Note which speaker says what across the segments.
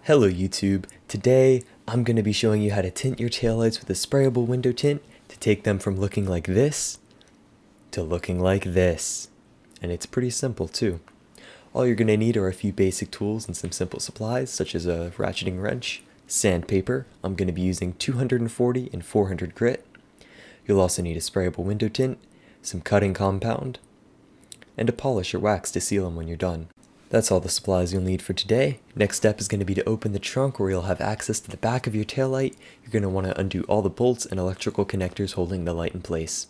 Speaker 1: Hello YouTube, today I'm going to be showing you how to tint your taillights with a sprayable window tint to take them from looking like this to looking like this. And it's pretty simple too. All you're going to need are a few basic tools and some simple supplies such as a ratcheting wrench, sandpaper. I'm going to be using 240 and 400 grit. You'll also need a sprayable window tint, some cutting compound, and a polish or wax to seal them when you're done. That's all the supplies you'll need for today. Next step is going to be to open the trunk where you'll have access to the back of your taillight. You're going to want to undo all the bolts and electrical connectors holding the light in place.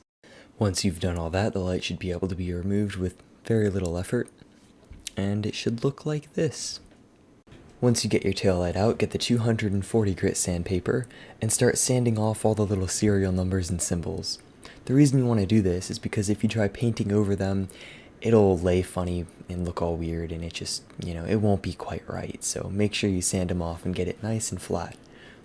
Speaker 1: Once you've done all that, the light should be able to be removed with very little effort, and it should look like this. Once you get your taillight out, get the 240 grit sandpaper and start sanding off all the little serial numbers and symbols. The reason you want to do this is because if you try painting over them, it'll lay funny and look all weird, and it just, it won't be quite right. So make sure you sand them off and get it nice and flat.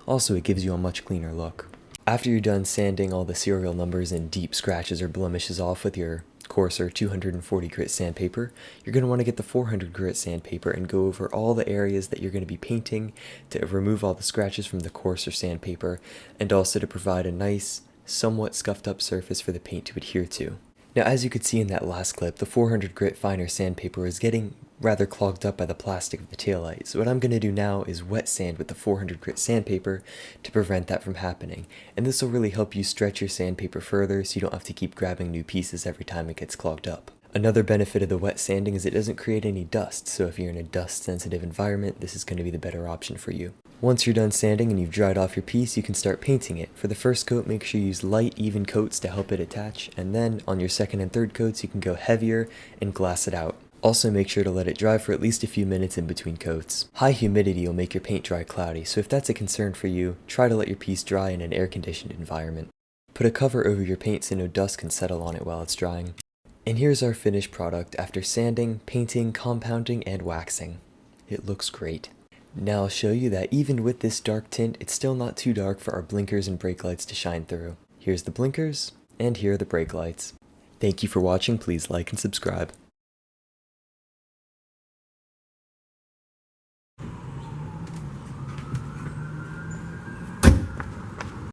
Speaker 1: Also, it gives you a much cleaner look. After you're done sanding all the serial numbers and deep scratches or blemishes off with your coarser 240 grit sandpaper, you're going to want to get the 400 grit sandpaper and go over all the areas that you're going to be painting to remove all the scratches from the coarser sandpaper, and also to provide a nice, somewhat scuffed up surface for the paint to adhere to. Now, as you could see in that last clip, the 400 grit finer sandpaper is getting rather clogged up by the plastic of the taillight. So what I'm going to do now is wet sand with the 400 grit sandpaper to prevent that from happening. And this will really help you stretch your sandpaper further so you don't have to keep grabbing new pieces every time it gets clogged up. Another benefit of the wet sanding is it doesn't create any dust, so if you're in a dust-sensitive environment, this is going to be the better option for you. Once you're done sanding and you've dried off your piece, you can start painting it. For the first coat, make sure you use light, even coats to help it attach, and then on your second and third coats, you can go heavier and glass it out. Also, make sure to let it dry for at least a few minutes in between coats. High humidity will make your paint dry cloudy, so if that's a concern for you, try to let your piece dry in an air-conditioned environment. Put a cover over your paint so no dust can settle on it while it's drying. And here's our finished product after sanding, painting, compounding, and waxing. It looks great. Now I'll show you that even with this dark tint, it's still not too dark for our blinkers and brake lights to shine through. Here's the blinkers, and here are the brake lights. Thank you for watching. Please like and subscribe.